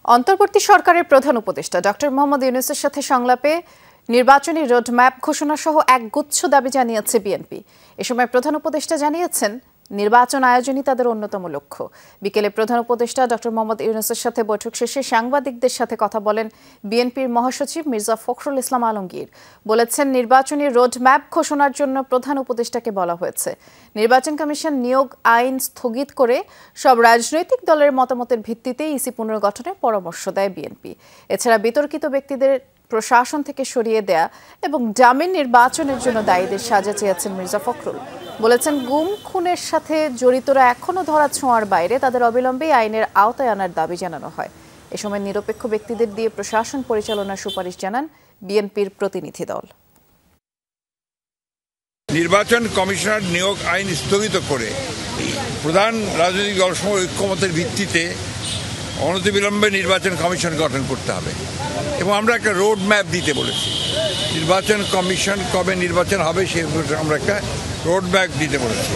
অন্তর্বর্তী সরকারের প্রধান উপদেষ্টা ডক্টর মোহাম্মদ ইউনূসের সাথে সংলাপে নির্বাচনী রোডম্যাপ ঘোষণা সহ একগুচ্ছ দাবি জানিয়েছে বিএনপি। এ সময় প্রধান উপদেষ্টা জানিয়েছেন, নির্বাচন আয়োজনই তাদের অন্যতম লক্ষ্য। বিকেলে প্রধান উপদেষ্টা ডক্টর মোহাম্মদ ইউনূসের সাথে বৈঠক শেষে সাংবাদিকদের সাথে কথা বলেন বিএনপির মহাসচিব মির্জা ফখরুল ইসলাম আলমগীর। বলেছেন, নির্বাচনী রোডম্যাপ ঘোষণার জন্য প্রধান উপদেষ্টাকে বলা হয়েছে। নির্বাচন কমিশন নিয়োগ আইন স্থগিত করে সব রাজনৈতিক দলের মতামতের ভিত্তিতে ইসি পুনর্গঠনের পরামর্শ দেয় বিএনপি। এছাড়া বিতর্কিত ব্যক্তিদের প্রশাসন থেকে সরিয়ে দেয়া এবং জামিন নির্বাচনের জন্য দায়ীদের সাজা চেয়েছেন মির্জা ফখরুল। বলেছেন, গুম খুনের সাথে জড়িতরা এখনও ধরা ছোঁয়ার বাইরে, তাদের অবিলম্বে আইনের আওতায় আনার দাবি জানানো হয়। এ সময় নিরপেক্ষ ব্যক্তিদের দিয়ে প্রশাসন পরিচালনার সুপারিশ জানান বিএনপির প্রতিনিধি দল। নির্বাচন কমিশনার নিয়োগ আইন স্থগিত করে প্রধান রাজনৈতিক দলসমূহ ঐক্যমতের ভিত্তিতে অনতিবিলম্বে নির্বাচন কমিশন গঠন করতে হবে এবং আমরা একটা রোড ম্যাপ দিতে বলেছি। নির্বাচন কমিশন কবে নির্বাচন হবে সে আমরা একটা রোড ম্যাপ দিতে বলেছি।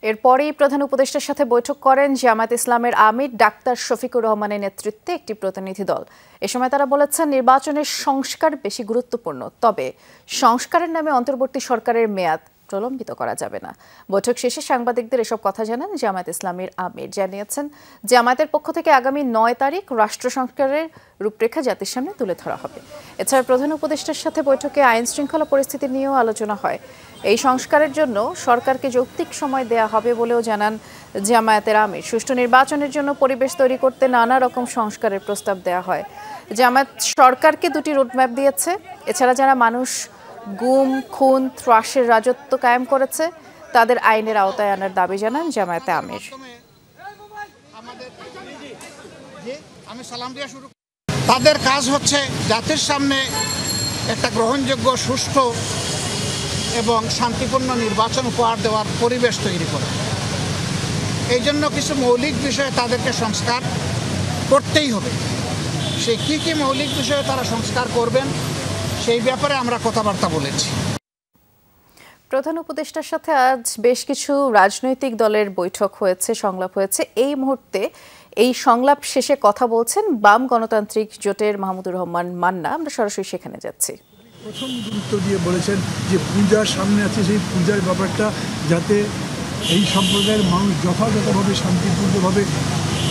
এরপরেই প্রধান উপদেষ্টার সাথে বৈঠক করেন জামায়াত ইসলামের আমির ডাক্তার শফিকুর রহমানের নেতৃত্বে একটি প্রতিনিধি দল। এ সময় তারা বলেছেন, নির্বাচনের সংস্কার বেশি গুরুত্বপূর্ণ, তবে সংস্কারের নামে অন্তর্বর্তী সরকারের মেয়াদ প্রলম্বিত করা যাবে না। বৈঠক শেষে সাংবাদিকদের এসব কথা জানান জামায়াত ইসলামের আমির। জানিয়েছেন, জামায়াতের পক্ষ থেকে আগামী 9 তারিখ রাষ্ট্র সংস্কারের রূপরেখা জাতির সামনে তুলে ধরা হবে। এছাড়া প্রধান উপদেষ্টার সাথে বৈঠকে আইন শৃঙ্খলা পরিস্থিতি নিয়েও আলোচনা হয়। এই সংস্কারের জন্য সরকারকে যৌক্তিক সময় দেয়া হবে বলেও জানান জামায়াতের আমির। সুষ্ঠু নির্বাচনের জন্য পরিবেশ তৈরি করতে নানা রকম সংস্কারের প্রস্তাব দেয়া হয়। জামায়াত সরকারকে 2টি রোডম্যাপ দিয়েছে। এছাড়া যারা মানুষ গুম খুন ত্রাসের রাজত্ব কায়েম করেছে তাদের আইনের আওতায় আনার দাবি জানান জামায়াতে আমির। তাদের কাজ হচ্ছে জাতির সামনে একটা গ্রহণযোগ্য, সুষ্ঠু এবং শান্তিপূর্ণ নির্বাচন উপহার দেওয়ার পরিবেশ তৈরি করা। এই জন্য কিছু মৌলিক বিষয়ে তাদেরকে সংস্কার করতেই হবে। সে কি মৌলিক বিষয়ে তারা সংস্কার করবেন সেই ব্যাপারে আমরা কথাবার্তা বলেছি। প্রধান উপদেষ্টার সাথে আজ বেশ কিছু রাজনৈতিক দলের বৈঠক হয়েছে, সংলাপ হয়েছে। এই মুহূর্তে এই সংলাপ শেষে কথা বলছেন বাম গণতান্ত্রিক জোটের মাহমুদুর রহমান মান্না। আমরা সরাসরি সেখানে যাচ্ছি। প্রথম গুরুত্ব দিয়ে বলেছেন যে পূজার সামনে আছে, সেই পূজার ব্যাপারটা যাতে এই সম্প্রদায়ের মানুষ যথাযথভাবে শান্তিপূর্ণভাবে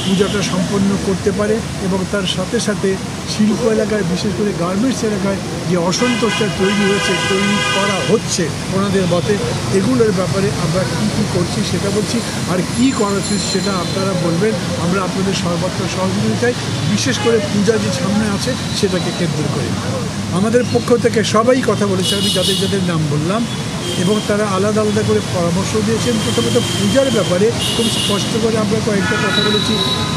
পূজাটা সম্পন্ন করতে পারে এবং তার সাথে সাথে শিল্প এলাকায়, বিশেষ করে গার্মেন্টস এলাকায় যে অসন্তোষটা তৈরি করা হচ্ছে ওনাদের মতে, এগুলোর ব্যাপারে আমরা কী করছি সেটা বলছি, আর কী করা উচিত সেটা আপনারা বলবেন। আমরা আপনাদের সর্বত্র সহযোগিতায়, বিশেষ করে পূজা যে সামনে আছে সেটাকে কেন্দ্র করে আমাদের পক্ষ থেকে সবাই কথা বলেছে। আমি যাদের নাম বললাম এবং তারা আলাদা আলাদা করে পরামর্শ দিয়েছেন। প্রথমত পূজার ব্যাপারে খুব স্পষ্ট করে আমরা কয়েকটা কথা বলেছি।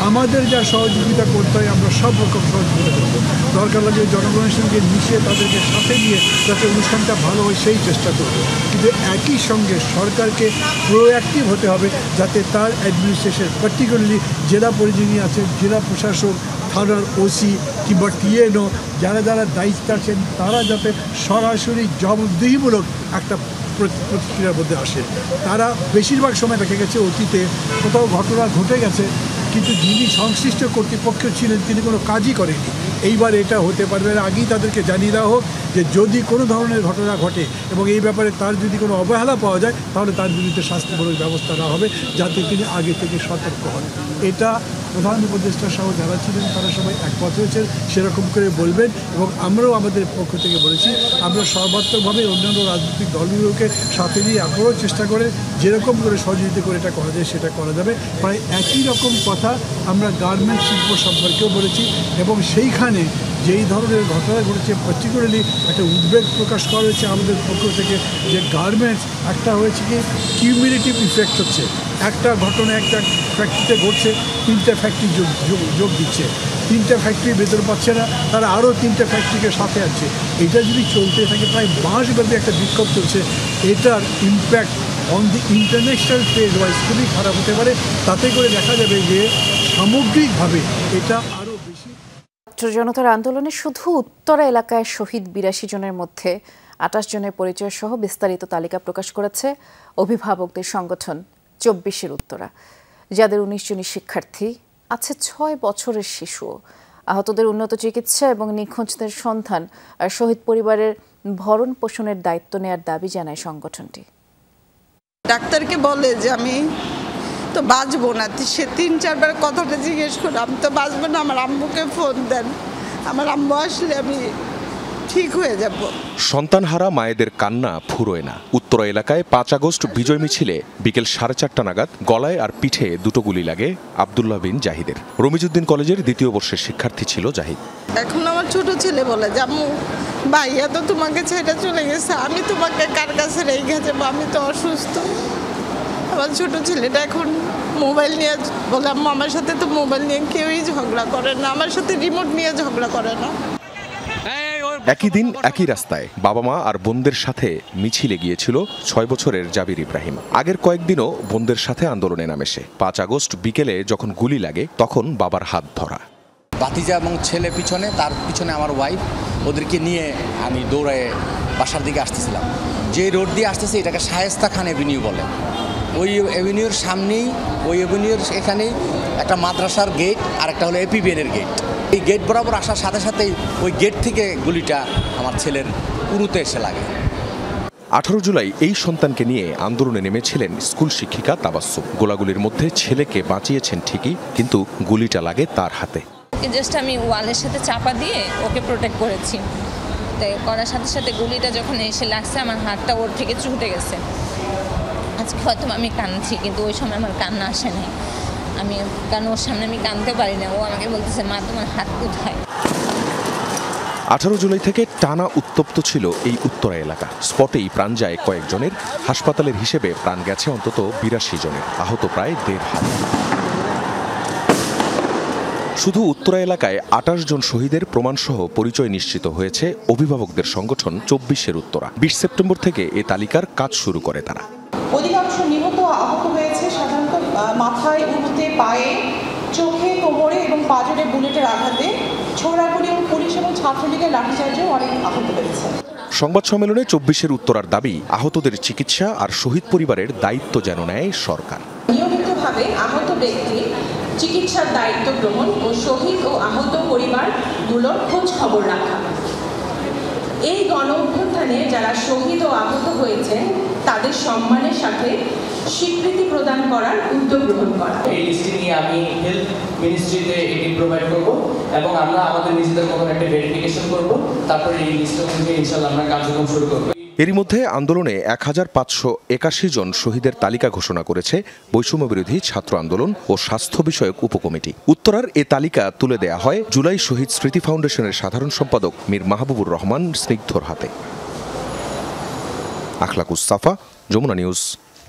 আমাদের যা সহযোগিতা করতে হয় আমরা সব রকম সহযোগিতা করব। দরকার লাগে জনগণের সঙ্গে মিশিয়ে তাদেরকে সাথে নিয়ে যাতে অনুষ্ঠানটা ভালো হয় সেই চেষ্টা করব। কিন্তু একই সঙ্গে সরকারকে প্রোঅ্যাক্টিভ হতে হবে যাতে তার অ্যাডমিনিস্ট্রেশন, পার্টিকুলারলি জেলা পরিযায়ী আছে, জেলা প্রশাসক, থানার ওসি কিংবা টিএনও যারা দায়িত্বে আছেন তারা যাতে সরাসরি জবাবদিহিমূলক একটা প্রতিক্রিয়ার মধ্যে আসে। তারা বেশিরভাগ সময় দেখা গেছে অতীতে কোথাও ঘটনা ঘটে গেছে কিন্তু যিনি সংশ্লিষ্ট কর্তৃপক্ষ ছিলেন তিনি কোনো কাজই করেননি। এইবার এটা হতে পারবে না। আগেই তাদেরকে জানিয়ে দেওয়া হোক যে যদি কোনো ধরনের ঘটনা ঘটে এবং এই ব্যাপারে তার যদি কোনো অবহেলা পাওয়া যায় তাহলে তার বিরুদ্ধে শাস্তিমূলক ব্যবস্থা নেওয়া হবে, যাতে তিনি আগে থেকে সতর্ক হন। এটা প্রধান উপদেষ্টা সহ যারা ছিলেন তারা সবাই একমত হয়েছেন, সেরকম করে বলবেন। এবং আমরাও আমাদের পক্ষ থেকে বলেছি আমরা সর্বাত্মকভাবে অন্যান্য রাজনৈতিক দলগুলোকে সাথে নিয়ে আপনারাও চেষ্টা করে যেরকম করে সহযোগিতা করে এটা করা যায় সেটা করা যাবে। প্রায় একই রকম কথা আমরা গার্মেন্টস শিল্প সম্পর্কেও বলেছি এবং সেইখানে যেই ধরনের ঘটনা ঘটেছে পার্টিকুলারলি একটা উদ্বেগ প্রকাশ করা হয়েছে আমাদের পক্ষ থেকে যে গার্মেন্টস একটা হয়েছে কি কিউমুলেটিভ ইফেক্ট হচ্ছে। একটা ঘটনা একটা ফ্যাক্টরিতে ঘটছে, 3টে ফ্যাক্টরি যোগ দিচ্ছে, 3টে ফ্যাক্টরি বেতন পাচ্ছে না, তারা আরও 3টে ফ্যাক্টরিকে সাথে আছে। এটা যদি চলতে থাকে, প্রায় মাসব্যাপী একটা বিক্ষোভ চলছে, এটার impact on the international trade wise খুবই খারাপ হতে পারে। তাতে করে দেখা যাবে যে সামগ্রিকভাবে এটা আরও বেশি। ছাত্র জনতার আন্দোলনে শুধু উত্তরা এলাকায় শহীদ 82 জনের মধ্যে 28 জনের পরিচয় সহ বিস্তারিত তালিকা প্রকাশ করেছে অভিভাবকদের সংগঠন 24 উত্তরা, যাদের 19 জনই শিক্ষার্থী, আছে 6 বছরের শিশু। আহতদের উন্নত চিকিৎসা এবং নিখোঁজদের সন্ধান আর শহীদ পরিবারের ভরণ পোষণের দায়িত্ব নেওয়ার দাবি জানায় সংগঠনটি। ডাক্তারকে বলে যে আমি তো বাঁচবো না, সে 3-4 বার কথাটা জিজ্ঞেস করে আমি তো বাঁচবো না, আমার আম্মুকে ফোন দেন, আমার আম্মু আসলে আমি ঠিক হয়ে যাব। সন্তানহারা মায়েদের কান্না ফুরোয় না। উত্তরা এলাকায় 5 আগস্ট বিজয় মিছিলে বিকেল 4:30 নাগাদ গলায় আর পিঠে দুটো গুলি লাগে আব্দুল্লাহ বিন জাহিদের। রমিজউদ্দিন কলেজের 2য় বর্ষের শিক্ষার্থী ছিল জাহিদ। এখন আমার ছোট ছেলে বলে যে আম্মু ভাইয়া তো তোমাকে ছেড়ে চলে গেছে, আমি তোমাকে কার কাছে রেখে যাবো, আমি তো অসুস্থ। আমার ছোট ছেলেটা এখন মোবাইল নিয়ে বলে আম্মু আমার সাথে তো মোবাইল নিয়ে কেউই ঝগড়া করে না, আমার সাথে রিমোট নিয়ে ঝগড়া করে না। একই দিন একই রাস্তায় বাবা মা আর বোনদের সাথে মিছিলে গিয়েছিল 6 বছরের জাবির ইব্রাহিম। আগের কয়েকদিনও বোনদের সাথে আন্দোলনে নামে সে। 5 আগস্ট বিকেলে যখন গুলি লাগে তখন বাবার হাত ধরা। ভাতিজা এবং ছেলে পিছনে, তার পিছনে আমার ওয়াইফ, ওদেরকে নিয়ে আমি দৌড়ে বাসার দিকে আসতেছিলাম। যে রোড দিয়ে আসতেছে এটাকে শায়েস্তা খান এভিনিউ বলে। ওই এভিনিউর সামনেই, ওই এভিনিউর এখানেই একটা মাদ্রাসার গেট আর একটা হলো এপিবিএনের গেট। এই গেট বরাবর আসার সাথে সাথেই ওই গেট থেকে গুলিটা আমার ছেলের উরুতে এসে লাগে। 18 জুলাই এই সন্তানকে নিয়ে আন্দোলনে নেমেছিলেন স্কুল শিক্ষিকা তাবাসসুম। গোলাগুলির মধ্যে ছেলেকে বাঁচিয়েছেন ঠিকই, কিন্তু গুলিটা লাগে তার হাতে। জাস্ট আমি ওয়ালের সাথে চাপা দিয়ে ওকে প্রোটেক্ট করেছি, তাই করার সাথে সাথে গুলিটা যখন এসে লাগছে আমার হাতটা ওর থেকে ছুটে গেছে। আজকে হয়তো আমি কাঁদছি, কিন্তু ওই সময় আমার কান্না আসে নাই। আমি কারণ ওর সামনে আমি কাঁদতে পারি না। ও আমাকে বলতেছে মা তোমার হাত কোথায়। 18 জুলাই থেকে টানা উত্তপ্ত ছিল এই উত্তরা এলাকা। স্পটেই প্রাণ যায় কয়েকজনের। হাসপাতালের হিসেবে প্রাণ গেছে অন্তত 82 জনের, আহত প্রায় 1.5 হাজার। শুধু উত্তরা এলাকায় 28 জন শহীদের প্রমাণসহ পরিচয় নিশ্চিত হয়েছে অভিভাবকদের সংগঠন 24 উত্তরা। 20 সেপ্টেম্বর থেকে এ তালিকার কাজ শুরু করে তারা। অধিকাংশ নিহত আহত হয়েছে সাধারণত মাথায়, উরুতে, পায়ে, চোখে, কোমরে এবং পাঁজরে বুলেটের আঘাতে। ছোড়াগুলি এবং পুলিশ এবং ছাত্রলীগের লাঠিচার্জেও অনেক আহত হয়েছে। সংবাদ সম্মেলনে 24 উত্তরার দাবি, আহতদের চিকিৎসা আর শহীদ পরিবারের দায়িত্ব যেন নেয় সরকার। নিয়মিতভাবে আহত ব্যক্তির চিকিৎসার দায়িত্ব গ্রহণ ও শহীদ ও আহত পরিবারগুলোর খোঁজ খবর রাখা। এই গণ অভ্যুত্থানে যারা শহীদ ও আহত হয়েছেন তাদের সম্মানের সাথে স্বীকৃতি প্রদান করার উদ্যোগ গ্রহণ করা। এই লিস্টটি নিয়ে আমি হেলথ মিনিস্ট্রিতে এটি প্রোভাইড করব এবং আমরা আমাদের নিজেদের মতন একটা ভেরিফিকেশন করব, তারপরে এই লিস্ট অনুযায়ী ইনশাআল্লাহ আমরা কার্যক্রম শুরু করব। এরই মধ্যে আন্দোলনে 1581 জন শহীদের তালিকা ঘোষণা করেছে বৈষম্য বিরোধী ছাত্র আন্দোলন ও স্বাস্থ্য বিষয়ক উপকমিটি। উত্তরার এ তালিকা তুলে দেয়া হয় জুলাই শহীদ স্মৃতি ফাউন্ডেশনের সাধারণ সম্পাদক মীর মাহবুবুর রহমান স্নিগ্ধর হাতে। আখলাকুস সাফা, যমুনা নিউজ,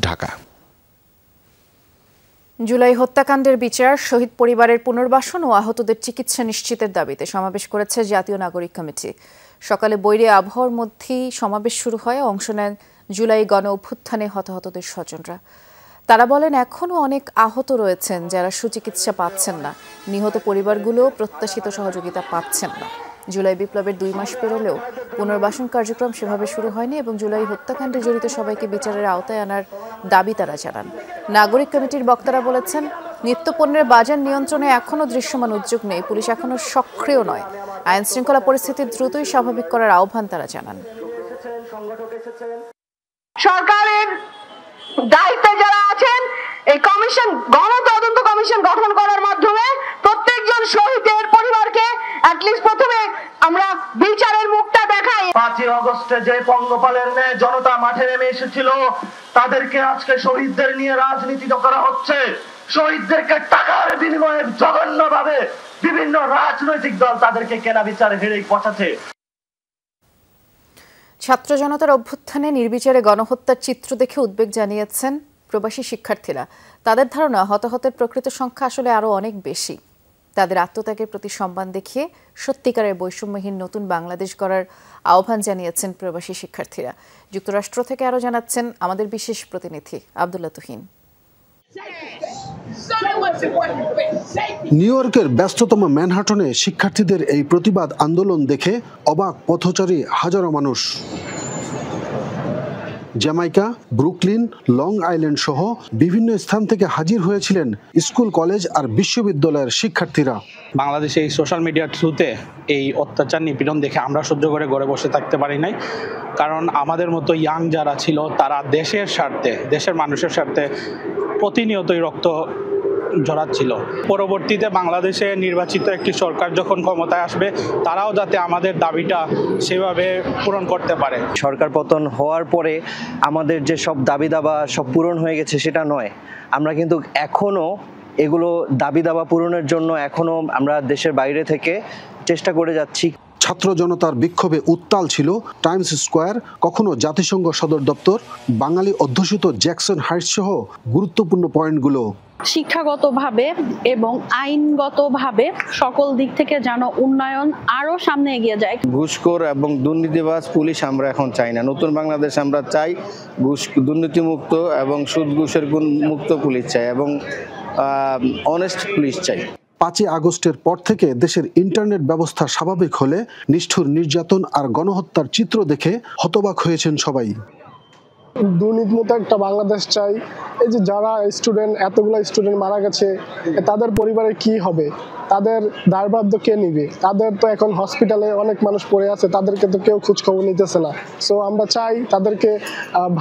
ঢাকা। জুলাই হত্যাকাণ্ডের বিচার, শহীদ পরিবারের পুনর্বাসন ও আহতদের চিকিৎসা নিশ্চিতের দাবিতে সমাবেশ করেছে জাতীয় নাগরিক কমিটি। সকালে বৈরী আবহাওয়ার মধ্যেই সমাবেশ শুরু হয়। অংশ নেন জুলাই গণ অভ্যুত্থানে হতাহতদের স্বজনরা। তারা বলেন এখনও অনেক আহত রয়েছেন যারা সুচিকিৎসা পাচ্ছেন না। নিহত পরিবারগুলো প্রত্যাশিত সহযোগিতা পাচ্ছেন না। জুলাই বিপ্লবের 2 মাস পেরোলেও পুনর্বাসন কার্যক্রম সেভাবে শুরু হয়নি এবং জুলাই হত্যাকাণ্ডে জড়িত সবাইকে বিচারের আওতায় আনার দাবি তারা জানান। নাগরিক কমিটির বক্তারা বলেছেন নিত্যপণ্যের বাজার নিয়ন্ত্রণে এখনও দৃশ্যমান উদ্যোগ নেই, পুলিশ এখনও সক্রিয় নয়। আইন শৃঙ্খলা পরিস্থিতি দ্রুতই স্বাভাবিক করার আহ্বান তারা জানান। সরকারের দায়িত্বে যারা আছেন এই কমিশন, গণতদন্ত কমিশন গঠন করার মাধ্যমে প্রত্যেকজন শহীদের পরিবারকে অ্যাটলিস্ট প্রথমে আমরা বিচারের মুখটা দেখাই। 5 আগস্টে যে পঙ্গপালের ন্যায় জনতা মাঠে নেমে এসেছিল তাদেরকে আজকে শহীদদের নিয়ে রাজনীতি করা হচ্ছে। শহীদদেরকে টাকার বিনিময়ে জঘন্যভাবে বিভিন্ন রাজনৈতিক দল তাদেরকে কেনা বিচারে হেরে পৌঁছাচ্ছে। ছাত্র জনতার অভ্যুত্থানে নির্বিচারে গণহত্যার চিত্র দেখে উদ্বেগ জানিয়েছেন প্রবাসী শিক্ষার্থীরা। তাদের ধারণা হতাহতের প্রকৃত সংখ্যা আসলে আরও অনেক বেশি। তাদের আত্মত্যাগের প্রতি সম্মান দেখিয়ে সত্যিকারের বৈষম্যহীন নতুন বাংলাদেশ গড়ার আহ্বান জানিয়েছেন প্রবাসী শিক্ষার্থীরা। যুক্তরাষ্ট্র থেকে আরও জানাচ্ছেন আমাদের বিশেষ প্রতিনিধি আব্দুল্লাহ তুহিন। নিউ ইয়র্কের ব্যস্ততম ম্যানহাটনে শিক্ষার্থীদের এই প্রতিবাদ আন্দোলন দেখে অবাক পথচারী হাজারো মানুষ। জ্যামাইকা, ব্রুকলিন, লং আইল্যান্ড সহ বিভিন্ন স্থান থেকে হাজির হয়েছিলেন স্কুল, কলেজ আর বিশ্ববিদ্যালয়ের শিক্ষার্থীরা। বাংলাদেশে এই সোশ্যাল মিডিয়ার থ্রুতে এই অত্যাচার নিপীড়ন দেখে আমরা সহ্য করে ঘরে বসে থাকতে পারি নাই, কারণ আমাদের মতো ইয়াং যারা ছিল তারা দেশের স্বার্থে, দেশের মানুষের স্বার্থে প্রতিনিয়তই রক্ত ঝরাচ্ছিল। পরবর্তীতে বাংলাদেশে নির্বাচিত একটি সরকার যখন ক্ষমতায় আসবে, তারাও যাতে আমাদের দাবিটা সেভাবে পূরণ করতে পারে। সরকার পতন হওয়ার পরে আমাদের যে সব দাবি দাবা সব পূরণ হয়ে গেছে সেটা নয়, আমরা কিন্তু এখনো এগুলো দাবি দাবা পূরণের জন্য এখনো আমরা দেশের বাইরে থেকে চেষ্টা করে যাচ্ছি। ছাত্র জনতার বিক্ষোভে উত্তাল ছিল টাইমস স্কোয়ার, কখনো জাতিসংঘ সদর দপ্তর, বাঙালি অধ্যুষিত জ্যাকসন হাইটস সহ গুরুত্বপূর্ণ পয়েন্টগুলো। শিক্ষাগতভাবে এবং আইনগতভাবে সকল দিক থেকে যেন উন্নয়ন আরো সামনে এগিয়ে যায়। ঘুষখোর এবং দুর্নীতিবাজ পুলিশ আমরা এখন চাই না। নতুন বাংলাদেশ আমরা চাই দুর্নীতিমুক্ত এবং সুদ ঘুষের মুক্ত পুলিশ চাই এবং অনেস্ট পুলিশ চাই। 5 আগস্টের পর থেকে দেশের ইন্টারনেট ব্যবস্থা স্বাভাবিক হলে নিষ্ঠুর নির্যাতন আর গণহত্যার চিত্র দেখে হতবাক হয়েছেন সবাই। দুর্নীতিমুক্ত একটা বাংলাদেশ চাই। এই যে যারা স্টুডেন্ট, এতগুলো স্টুডেন্ট মারা গেছে, তাদের পরিবারের কি হবে, তাদের দায়ভার কে নিবে? তাদের তো এখন হসপিটালে অনেক মানুষ পড়ে আছে, তাদেরকে তো কেউ খোঁজ খবর নিতেছে না। সো আমরা চাই তাদেরকে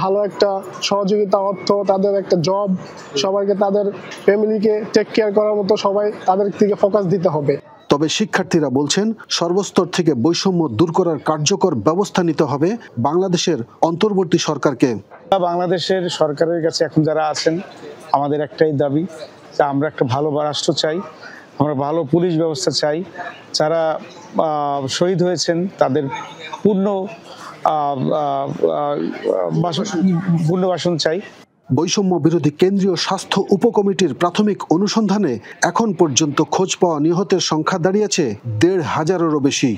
ভালো একটা সহযোগিতা, অর্থ, তাদের একটা জব, সবাইকে তাদের ফ্যামিলিকে টেক কেয়ার করার মতো সবাই তাদের দিকে ফোকাস দিতে হবে। তবে শিক্ষার্থীরা বলছেন সর্বস্তর থেকে বৈষম্য দূর করার কার্যকর ব্যবস্থা নিতে হবে বাংলাদেশের অন্তর্বর্তী সরকারকে। বাংলাদেশের সরকারের কাছে এখন যারা আছেন, আমাদের একটাই দাবি যে আমরা একটা ভালো রাষ্ট্র চাই, আমরা ভালো পুলিশ ব্যবস্থা চাই, যারা শহীদ হয়েছেন তাদের পুনর্বাসন চাই। বৈষম্য বিরোধী কেন্দ্রীয় স্বাস্থ্য উপকমিটির প্রাথমিক অনুসন্ধানে এখন পর্যন্ত খোঁজ পাওয়া নিহতের সংখ্যা দাঁড়িয়েছে 1,500-এরও বেশি।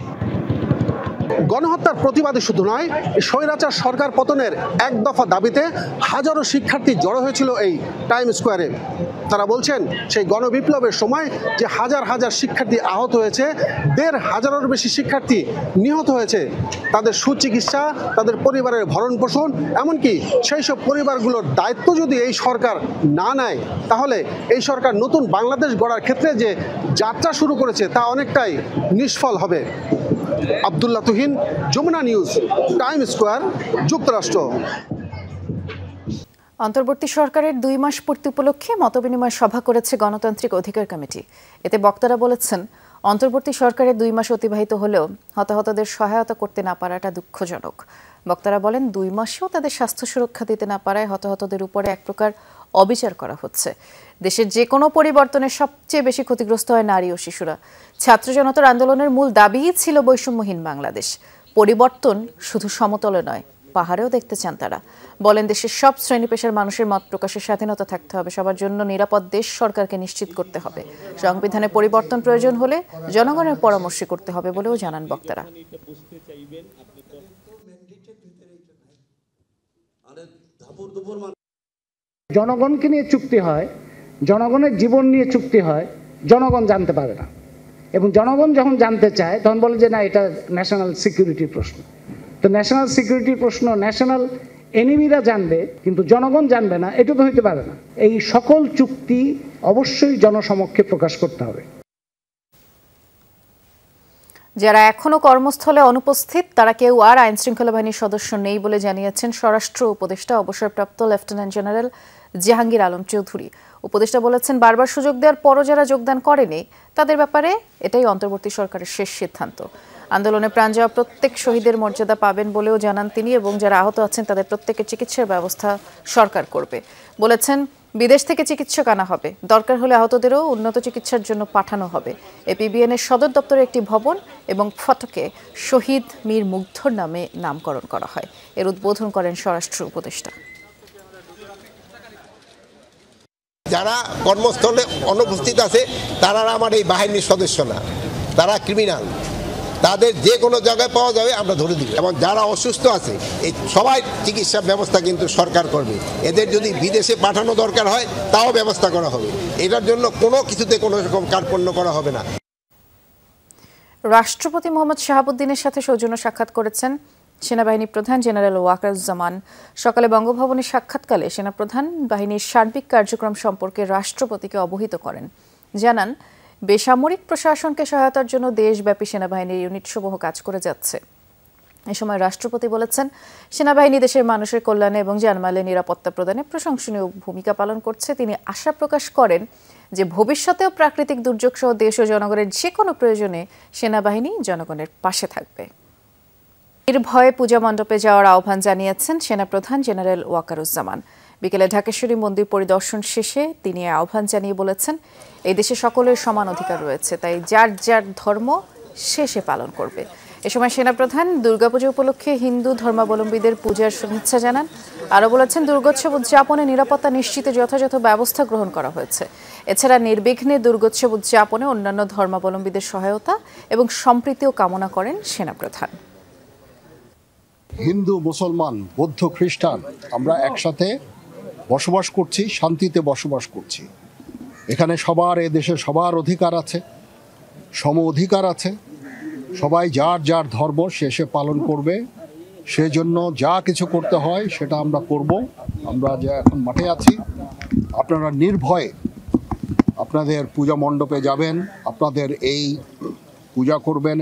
গণহত্যার প্রতিবাদে শুধু নয়, স্বৈরাচার সরকার পতনের এক দফা দাবিতে হাজারো শিক্ষার্থী জড়ো হয়েছিল এই টাইম স্কোয়ারে। তারা বলছেন সেই গণবিপ্লবের সময় যে হাজার হাজার শিক্ষার্থী আহত হয়েছে, 1,500-এরও বেশি শিক্ষার্থী নিহত হয়েছে, তাদের সুচিকিৎসা, তাদের পরিবারের ভরণ পোষণ, এমনকি সেই সব পরিবারগুলোর দায়িত্ব যদি এই সরকার না নেয়, তাহলে এই সরকার নতুন বাংলাদেশ গড়ার ক্ষেত্রে যে যাত্রা শুরু করেছে তা অনেকটাই নিষ্ফল হবে। Abdullah Tuhin, Jamuna news, time square, যুক্তরাষ্ট্র। অন্তর্বর্তী সরকারের 2 মাস পূর্তি উপলক্ষে মতবিনিময় সভা করেছে গণতান্ত্রিক অধিকার কমিটি। এতে বক্তারা বলেছেন, অন্তর্বর্তী সরকারের 2 মাস অতিবাহিত হলেও হতাহতদের সহায়তা করতে না পারাটা দুঃখজনক। বক্তারা বলেন, 2 মাসেও তাদের স্বাস্থ্য সুরক্ষা দিতে না পারায় হতাহতদের উপরে এক প্রকার অবিচার করা হচ্ছে। দেশের যে কোনো পরিবর্তনের সবচেয়ে বেশি ক্ষতিগ্রস্ত হয় নারী ও শিশুরা। ছাত্র জনতার আন্দোলনের মূল দাবিই ছিল বৈষম্যহীন বাংলাদেশ। পরিবর্তন শুধু সমতলে নয়, পাহাড়েও দেখতে চান তারা। বলেন, দেশের সব শ্রেণী পেশার মানুষের মত প্রকাশের স্বাধীনতা থাকতে হবে, সবার জন্য নিরাপদ দেশ সরকারকে নিশ্চিত করতে হবে। সংবিধানে পরিবর্তন প্রয়োজন হলে জনগণের পরামর্শে করতে হবে বলেও জানান বক্তারা। জনগণকে নিয়ে চুক্তি হয়, জনগণের জীবন নিয়ে চুক্তি হয়, জনগণ জানতে পারে না। এবং জনগণ যখন জানতে চায় তখন বলে যে না, এটা ন্যাশনাল সিকিউরিটির প্রশ্ন। তো ন্যাশনাল সিকিউরিটির প্রশ্ন ন্যাশনাল এনিমিরা জানবে, কিন্তু জনগণ জানবে না, এটা তো হইতে পারে না। এই সকল চুক্তি অবশ্যই জনসমক্ষে প্রকাশ করতে হবে। যারা এখনো কর্মস্থলে অনুপস্থিত তারা কেউ আর আইন শৃঙ্খলা বাহিনীর সদস্য নেই বলে জানিয়েছেন স্বরাষ্ট্র উপদেষ্টা অবসরপ্রাপ্ত লেফটেন্যান্ট জেনারেল জাহাঙ্গীর আলম চৌধুরী। উপদেষ্টা বলেছেন, বারবার সুযোগ দেওয়ার পরও যারা যোগদান করেনি তাদের ব্যাপারে এটাই অন্তর্বর্তী সরকারের শেষ সিদ্ধান্ত। আন্দোলনে প্রাণ যাওয়া প্রত্যেক শহীদের মর্যাদা পাবেন বলেও জানান তিনি, এবং যারা আহত আছেন তাদের প্রত্যেকের চিকিৎসার ব্যবস্থা সরকার করবে। বলেছেন, বিদেশ থেকে চিকিৎসক আনা হবে, দরকার হলে আহতদেরও উন্নত চিকিৎসার জন্য পাঠানো হবে। এপিবিএনের সদর দপ্তরে একটি ভবন এবং ফটকে শহীদ মীর মুগ্ধর নামে নামকরণ করা হয়। এর উদ্বোধন করেন স্বরাষ্ট্র উপদেষ্টা। যারা কর্মস্থলে অনুপস্থিত আছে তারা আমার এই বাহিনীর সদস্য না, তারা ক্রিমিনাল। তাদের যে কোনো জায়গায় পাওয়া যাবে আমরা ধরে দিব। এবং যারা অসুস্থ আছে এই সবাই চিকিৎসার ব্যবস্থা কিন্তু সরকার করবে। এদের যদি বিদেশে পাঠানো দরকার হয় তাও ব্যবস্থা করা হবে। এটার জন্য কোনো কিছুতে কোনো রকম কার্পণ্য করা হবে না। রাষ্ট্রপতি মোহাম্মদ শাহাবুদ্দিনের সাথে সৌজন্য সাক্ষাৎ করেছেন সেনাবাহিনী প্রধান জেনারেল ওয়াকারুজ্জামান সকালে বঙ্গভবনে সাক্ষাৎকালে সেনাপ্রধান বাহিনীর সার্বিক কার্যক্রম সম্পর্কে রাষ্ট্রপতিকে অবহিত করেন। জানান, বেসামরিক প্রশাসনকে সহায়তার জন্য দেশব্যাপী সেনাবাহিনীর ইউনিটসমূহ কাজ করে যাচ্ছে। এ সময় রাষ্ট্রপতি বলেছেন, সেনাবাহিনী দেশের মানুষের কল্যাণে এবং জানমালের নিরাপত্তা প্রদানে প্রশংসনীয় ভূমিকা পালন করছে। তিনি আশা প্রকাশ করেন যে ভবিষ্যতেও প্রাকৃতিক দুর্যোগ সহ দেশ ও জনগণের যে কোনো প্রয়োজনে সেনাবাহিনী জনগণের পাশে থাকবে। নির্ভয়ে পূজা মণ্ডপে যাওয়ার আহ্বান জানিয়েছেন সেনাপ্রধান জেনারেল ওয়াকারুজ্জামান। বিকেলে ঢাকেশ্বরী মন্দির পরিদর্শন শেষে তিনি আহ্বান জানিয়ে বলেছেন, এই দেশে সকলের সমান অধিকার রয়েছে, তাই যার যার ধর্ম সে পালন করবে। এ সময় সেনাপ্রধান দুর্গাপূজা উপলক্ষে হিন্দু ধর্মাবলম্বীদের পূজার শুভেচ্ছা জানান। আরও বলেছেন, দুর্গোৎসব উদযাপনে নিরাপত্তা নিশ্চিতে যথাযথ ব্যবস্থা গ্রহণ করা হয়েছে। এছাড়া নির্বিঘ্নে দুর্গোৎসব উদযাপনে অন্যান্য ধর্মাবলম্বীদের সহায়তা এবং সম্প্রীতিও কামনা করেন সেনাপ্রধান। হিন্দু, মুসলমান, বৌদ্ধ, খ্রিস্টান আমরা একসাথে বসবাস করছি, শান্তিতে বসবাস করছি। এখানে সবার, এ দেশে সবার অধিকার আছে, সম অধিকার আছে। সবাই যার যার ধর্ম সে পালন করবে। সেজন্য যা কিছু করতে হয় সেটা আমরা করব। আমরা যে এখন মাঠে আছি, আপনারা নির্ভয়ে আপনাদের পূজা মণ্ডপে যাবেন, আপনাদের এই পূজা করবেন।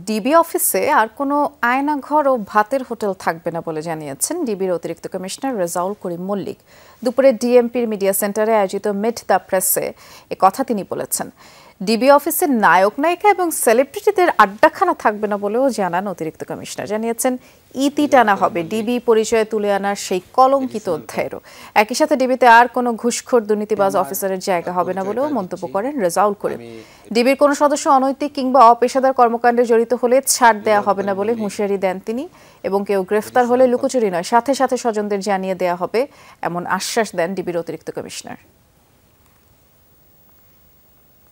ডিবি অফিসে আর কোনো আয়নাঘর ও ভাতের হোটেল থাকবে না বলে জানিয়েছেন ডিবির অতিরিক্ত কমিশনার রেজাউল করিম মল্লিক। দুপুরে ডিএমপির মিডিয়া সেন্টারে আয়োজিত মিট দ্য প্রেসে কথা তিনি বলেছেন। ডিবি অফিসের নায়ক নায়িকা এবং সেলিব্রিটিদের আড্ডাখানা থাকবে না বলেও জানান অতিরিক্ত কমিশনার। জানিয়েছেন, ইতি টানা হবে ডিবি পরিচয়ে তুলে আনার সেই কলঙ্কিত অধ্যায়েরও। একই সাথে ডিবিতে আর কোনো ঘুষখোর দুর্নীতিবাজ অফিসারের জায়গা হবে না বলেও মন্তব্য করেন রেজাউল করিম। ডিবির কোনো সদস্য অনৈতিক কিংবা অপেশাদার কর্মকাণ্ডে জড়িত হলে ছাড় দেওয়া হবে না বলে হুঁশিয়ারি দেন তিনি। এবং কেউ গ্রেফতার হলে লুকোচুরি নয়, সাথে সাথে স্বজনদের জানিয়ে দেওয়া হবে এমন আশ্বাস দেন ডিবির অতিরিক্ত কমিশনার।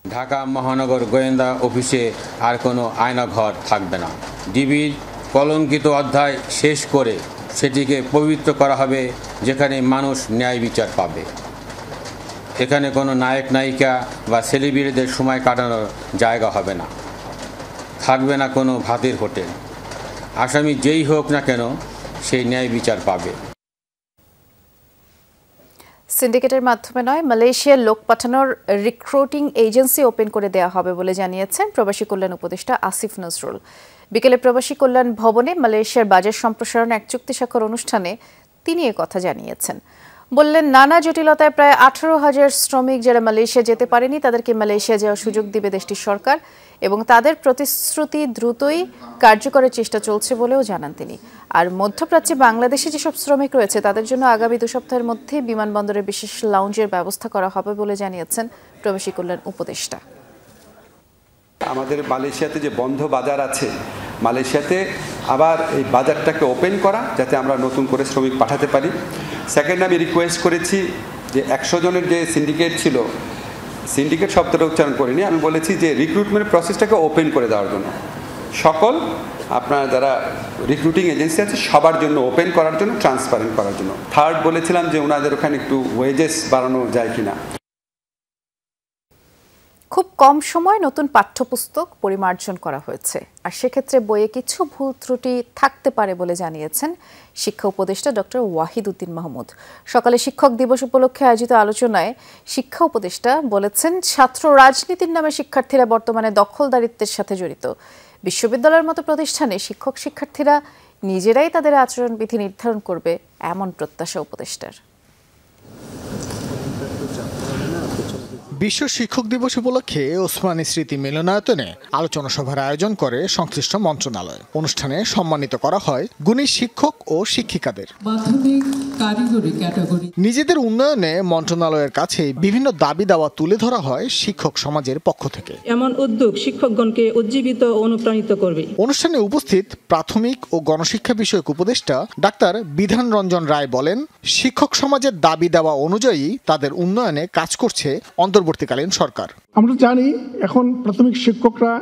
ঢাকা মহানগর গোয়েন্দা অফিসে আর কোনো আয়নাঘর থাকবে না। ডিবির কলঙ্কিত অধ্যায় শেষ করে সেটিকে পবিত্র করা হবে, যেখানে মানুষ ন্যায় বিচার পাবে। এখানে কোনো নায়ক নায়িকা বা সেলিব্রিটিদের সময় কাটানোর জায়গা হবে না। থাকবে না কোনো ভাতের হোটেল। আসামি যেই হোক না কেন সেই ন্যায় বিচার পাবে। সিন্ডিকেটের মাধ্যমে নয়, মালয়েশিয়ার লোক পাঠানোর রিক্রুটিং এজেন্সি ওপেন করে দেওয়া হবে বলে জানিয়েছেন প্রবাসী কল্যাণ উপদেষ্টা আসিফ নজরুল। বিকেলে প্রবাসী কল্যাণ ভবনে মালয়েশিয়ার বাজেট সম্প্রসারণ এক চুক্তি স্বাক্ষর অনুষ্ঠানে তিনি কথা জানিয়েছেন। বললেন, নানা জটিলতায় প্রায় 18,000 শ্রমিক যারা মালয়েশিয়া যেতে পারেনি তাদেরকে মালয়েশিয়া যাওয়ার সুযোগ দিবে দেশটির সরকার এবং তাদের প্রতিশ্রুতি দ্রুতই কার্যকরের চেষ্টা চলছে বলেও জানান তিনি। আর মধ্যপ্রাচ্যে বাংলাদেশে যেসব শ্রমিক রয়েছে তাদের জন্য আগামী 2 সপ্তাহের মধ্যে বিমানবন্দরে বিশেষ লাউঞ্জের ব্যবস্থা করা হবে বলে জানিয়েছেন প্রবাসী কল্যাণ উপদেষ্টা। আমাদের মালয়েশিয়াতে যে বন্ধ বাজার আছে, মালয়েশিয়াতে আবার এই বাজারটাকে ওপেন করা, যাতে আমরা নতুন করে শ্রমিক পাঠাতে পারি। সেকেন্ড, আমি রিকোয়েস্ট করেছি যে 100 জনের যে সিন্ডিকেট ছিল, সিন্ডিকেট শব্দটা উচ্চারণ করিনি, আমি বলেছি যে রিক্রুটমেন্ট প্রসেসটাকে ওপেন করে দেওয়ার জন্য, সকল আপনার যারা রিক্রুটিং এজেন্সি আছে সবার জন্য ওপেন করার জন্য, ট্রান্সপারেন্ট করার জন্য। থার্ড, বলেছিলাম যে ওনাদের ওখানে একটু ওয়েজেস বাড়ানো যায় কিনা। খুব কম সময় নতুন পাঠ্যপুস্তক পরিমার্জন করা হয়েছে, আর সেক্ষেত্রে বইয়ে কিছু ভুল ত্রুটি থাকতে পারে বলে জানিয়েছেন শিক্ষা উপদেষ্টা ডক্টর ওয়াহিদ উদ্দিন মাহমুদ। সকালে শিক্ষক দিবস উপলক্ষে আয়োজিত আলোচনায় শিক্ষা উপদেষ্টা বলেছেন, ছাত্র রাজনীতির নামে শিক্ষার্থীরা বর্তমানে দখলদারিত্বের সাথে জড়িত। বিশ্ববিদ্যালয়ের মতো প্রতিষ্ঠানে শিক্ষক শিক্ষার্থীরা নিজেরাই তাদের আচরণবিধি নির্ধারণ করবে, এমন প্রত্যাশা উপদেষ্টার। বিশ্ব শিক্ষক দিবস উপলক্ষে ওসমানী স্মৃতি মিলনায়তনে আলোচনা সভার আয়োজন করে সংশ্লিষ্ট মন্ত্রণালয়। অনুষ্ঠানে সম্মানিত করা হয় গুণী শিক্ষক ও শিক্ষিকাদের। নিজেদের উন্নয়নে মন্ত্রণালয়ের কাছে বিভিন্ন দাবি দাওয়া তুলে ধরা হয় শিক্ষক সমাজের পক্ষ থেকে। এমন উদ্যোগ শিক্ষকগণকে উজ্জীবিত ও অনুপ্রাণিত করবে। অনুষ্ঠানে উপস্থিত প্রাথমিক ও গণশিক্ষা বিষয়ক উপদেষ্টা ডাক্তার বিধান রঞ্জন রায় বলেন, শিক্ষক সমাজের দাবি দেওয়া অনুযায়ী তাদের উন্নয়নে কাজ করছে অন্তর্বর্তীকালীন সরকার। আমরা জানি এখন প্রাথমিক শিক্ষকরা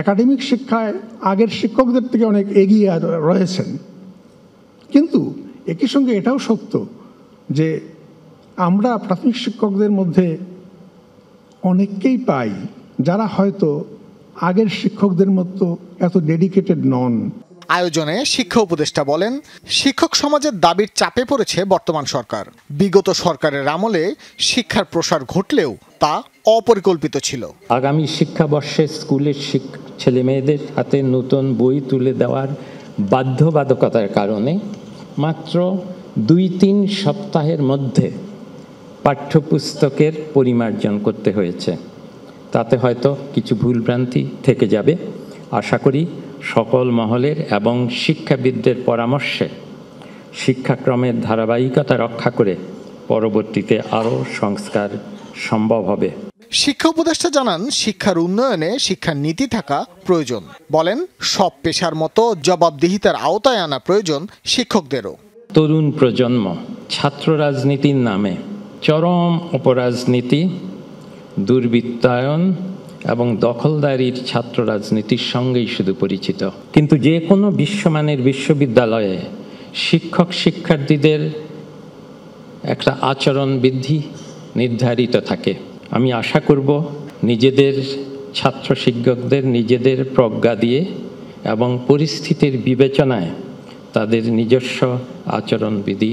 একাডেমিক শিক্ষায় আগের শিক্ষকদের থেকে অনেক এগিয়ে রয়েছেন, কিন্তু একই সঙ্গে এটাও সত্য যে আমরা প্রাথমিক শিক্ষকদের মধ্যে অনেককেই পাই যারা হয়তো আগের শিক্ষকদের মতো এত ডেডিকেটেড নন। আয়োজনে শিক্ষা উপদেষ্টা বলেন, শিক্ষক সমাজের দাবির চাপে পড়েছে বর্তমান সরকার। বিগত সরকারের আমলে শিক্ষার প্রসার ঘটলেও তা অপরিকল্পিত ছিল। আগামী শিক্ষাবর্ষে স্কুলের ছেলেমেয়েদের হাতে নতুন বই তুলে দেওয়ার বাধ্যবাধকতার কারণে মাত্র 2-3 সপ্তাহের মধ্যে পাঠ্যপুস্তকের পরিমার্জন করতে হয়েছে। তাতে হয়তো কিছু ভুলভ্রান্তি থেকে যাবে। আশা করি সকল মহলের এবং শিক্ষাবিদদের পরামর্শে শিক্ষাক্রমের ধারাবাহিকতা রক্ষা করে পরবর্তীতে আরও সংস্কার সম্ভব হবে। শিক্ষা উপদেষ্টা জানান, শিক্ষার উন্নয়নে শিক্ষার নীতি থাকা প্রয়োজন। বলেন, সব পেশার মতো জবাবদিহিতার আওতায় আনা প্রয়োজন শিক্ষকদেরও। তরুণ প্রজন্ম ছাত্র রাজনীতির নামে চরম অপরাজনীতি, দুর্বৃত্তায়ন এবং দখলদারির ছাত্র রাজনীতির সঙ্গেই শুধু পরিচিত। কিন্তু যে কোনো বিশ্বমানের বিশ্ববিদ্যালয়ে শিক্ষক শিক্ষার্থীদের একটা আচরণ বিধি নির্ধারিত থাকে। আমি আশা করব নিজেদের ছাত্র শিক্ষকদের নিজেদের প্রজ্ঞা দিয়ে এবং পরিস্থিতির বিবেচনায় তাদের নিজস্ব আচরণবিধি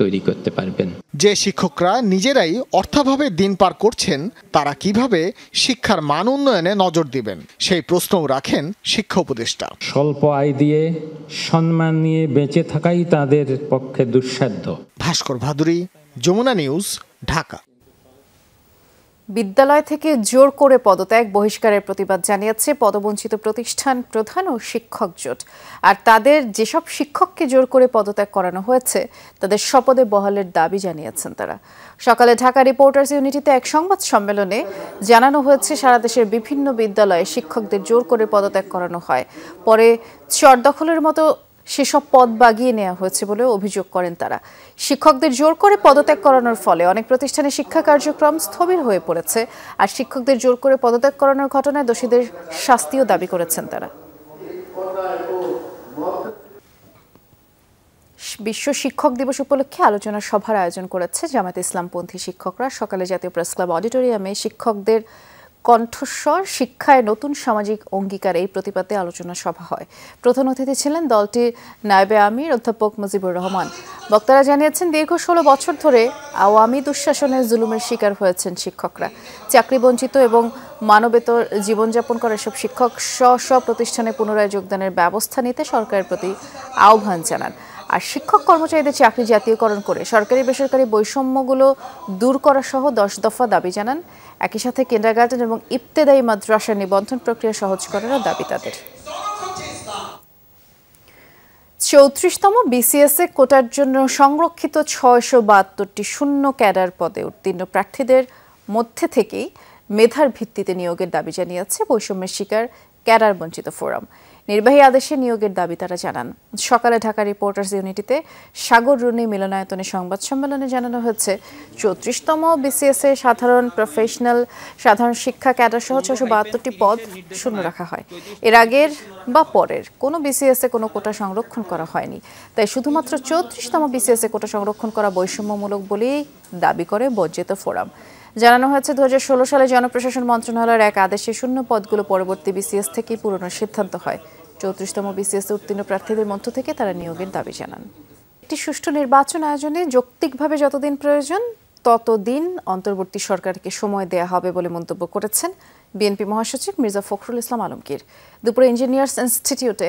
তৈরি করতে পারবেন। যে শিক্ষকরা নিজেরাই অর্থাভাবে দিন পার করছেন, তারা কিভাবে শিক্ষার মান উন্নয়নে নজর দিবেন, সেই প্রশ্নও রাখেন শিক্ষা উপদেষ্টা। স্বল্প আয় দিয়ে সম্মান নিয়ে বেঁচে থাকাই তাদের পক্ষে দুঃসাধ্য। ভাস্কর ভাদুরী, যমুনা নিউজ, ঢাকা। বিদ্যালয় থেকে জোর করে পদত্যাগ বহিষ্কারের প্রতিবাদ জানিয়েছে পদবঞ্চিত প্রতিষ্ঠান প্রধান ও শিক্ষক জোট। আর তাদের যেসব শিক্ষককে জোর করে পদত্যাগ করানো হয়েছে তাদের শপথে বহালের দাবি জানিয়েছেন তারা। সকালে ঢাকা রিপোর্টার্স ইউনিটিতে এক সংবাদ সম্মেলনে জানানো হয়েছে, সারা দেশের বিভিন্ন বিদ্যালয়ে শিক্ষকদের জোর করে পদত্যাগ করানো হয়। পরে চর দখলের মতো সেসব পদ বাগিয়ে নেওয়া হয়েছে বলে অভিযোগ করেন তারা। শিক্ষকদের জোর করে পদত্যাগ করানোর ফলে অনেক প্রতিষ্ঠানে শিক্ষা কার্যক্রম স্থবির হয়ে পড়েছে। আর শিক্ষকদের জোর করে পদত্যাগ করানোর ঘটনায় দোষীদের শাস্তিও দাবি করেছেন তারা। বিশ্ব শিক্ষক দিবস উপলক্ষে আলোচনা সভার আয়োজন করেছে জামায়াতে ইসলামপন্থী শিক্ষকরা। সকালে জাতীয় প্রেস ক্লাব অডিটোরিয়ামে শিক্ষকদের কণ্ঠস্বর শিক্ষায় নতুন সামাজিক অঙ্গীকার এই প্রতিপাদ্যে আলোচনা সভা হয়। প্রধান অতিথি ছিলেন দলটির নায়েবে আমির অধ্যাপক মুজিবুর রহমান। বক্তারা জানিয়েছেন, দীর্ঘ 16 বছর ধরে আওয়ামী দুঃশাসনের জুলুমের শিকার হয়েছেন শিক্ষকরা। চাকরি বঞ্চিত এবং মানবেতর জীবনযাপন করা সব শিক্ষক স্ব প্রতিষ্ঠানে পুনরায় যোগদানের ব্যবস্থা নিতে সরকারের প্রতি আহ্বান জানান। আর শিক্ষক কর্মচারীদের চাকরি জাতীয়করণ করে সরকারি বেসরকারি বৈষম্যগুলো দূর করা সহ 10 দফা দাবি জানান। একই সাথে কিন্ডারগার্টেন এবং ইবতেদায়ী মাদ্রাসার নিবন্ধন প্রক্রিয়া সহজ করার দাবি তাদের। 34তম বিসিএসএ কোটার জন্য সংরক্ষিত 672টি শূন্য ক্যাডার পদে উত্তীর্ণ প্রার্থীদের মধ্যে থেকেই মেধার ভিত্তিতে নিয়োগের দাবি জানিয়েছে বৈষম্যের শিকার ক্যাডার বঞ্চিত ফোরাম। নির্বাহী আদেশে নিয়োগের দাবি তারা জানান। সকালে ঢাকা রিপোর্টার্স ইউনিটিতে সাগর রুনি মিলনায়তনে সংবাদ সম্মেলনে জানানো হয়েছে, 34তম বিসিএসএ সাধারণ প্রফেশনাল সাধারণ শিক্ষা ক্যাডার সহ 672টি পদ শূন্য রাখা হয়। এর আগের বা পরের কোনো বিসিএসএ কোনো কোটা সংরক্ষণ করা হয়নি। তাই শুধুমাত্র 34তম বিসিএসএ কোটা সংরক্ষণ করা বৈষম্যমূলক বলেই দাবি করে বঞ্চিত ফোরাম। জানানো হয়েছে, 2016 সালে জনপ্রশাসন মন্ত্রণালয়ের এক আদেশে শূন্য পদগুলো পরবর্তী বিসিএস থেকেই পূরণের সিদ্ধান্ত হয়। 34তম বিসিএস উত্তীর্ণ প্রার্থীদের মধ্য থেকে তারা নিয়োগের দাবি জানান। একটি সুষ্ঠু নির্বাচন আয়োজনে যৌক্তিকভাবে যতদিন প্রয়োজন ততদিন অন্তর্বর্তী সরকারকে সময় দেয়া হবে বলে মন্তব্য করেছেন বিএনপি মহাসচিব মির্জা ফখরুল ইসলাম আলমগীর। দুপুরে ইঞ্জিনিয়ার্স ইনস্টিটিউটে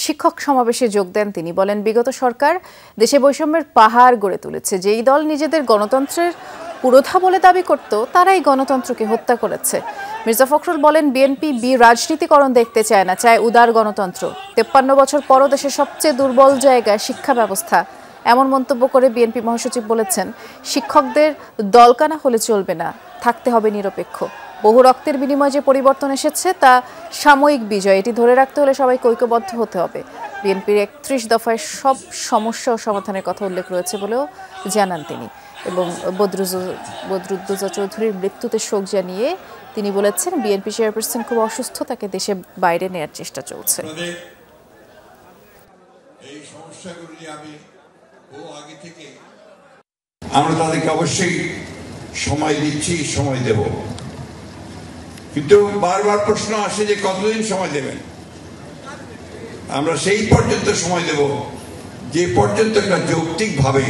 শিক্ষক সমাবেশে যোগ দেন তিনি। বলেন, বিগত সরকার দেশে বৈষম্যের পাহাড় গড়ে তুলেছে। যেই দল নিজেদের গণতন্ত্রের পুরোধা বলে দাবি করত, তারাই গণতন্ত্রকে হত্যা করেছে। মির্জা ফখরুল বলেন, বিএনপি রাজনীতিকরণ দেখতে চায় না, চায় উদার গণতন্ত্র। 53 বছর পরও দেশের সবচেয়ে দুর্বল জায়গা শিক্ষা ব্যবস্থা। এমন মন্তব্য করে বিএনপি মহাসচিব বলেছেন, শিক্ষকদের দলকানা হলে চলবে না, থাকতে হবে নিরপেক্ষ। বহু রক্তের বিনিময়ে যে পরিবর্তন এসেছে তা সাময়িক বিজয়, এটি ধরে রাখতে হলে সবাইকে ঐক্যবদ্ধ হতে হবে। বিএনপির 31 দফায় সব সমস্যা ও সমাধানের কথা উল্লেখ রয়েছে বলেও জানান তিনি। এবং বদরুদ্দোজা চৌধুরীর মৃত্যুতে শোক জানিয়ে তিনি বলেছেন, বিএনপি চেয়ারপারসন খুব অসুস্থ, তাকে দেশে বাইরে নেয়ার চেষ্টা চলছে। এই সমস্যাগুলো নিয়ে আমি আগে থেকে আমরা তাদেরকে অবশ্যই সময় দিচ্ছি, সময় দেব। কিন্তু বারবার প্রশ্ন আসে যে কতদিন সময় দেবেন। আমরা সেই পর্যন্ত সময় দেব যে পর্যন্ত একটা যৌক্তিকভাবে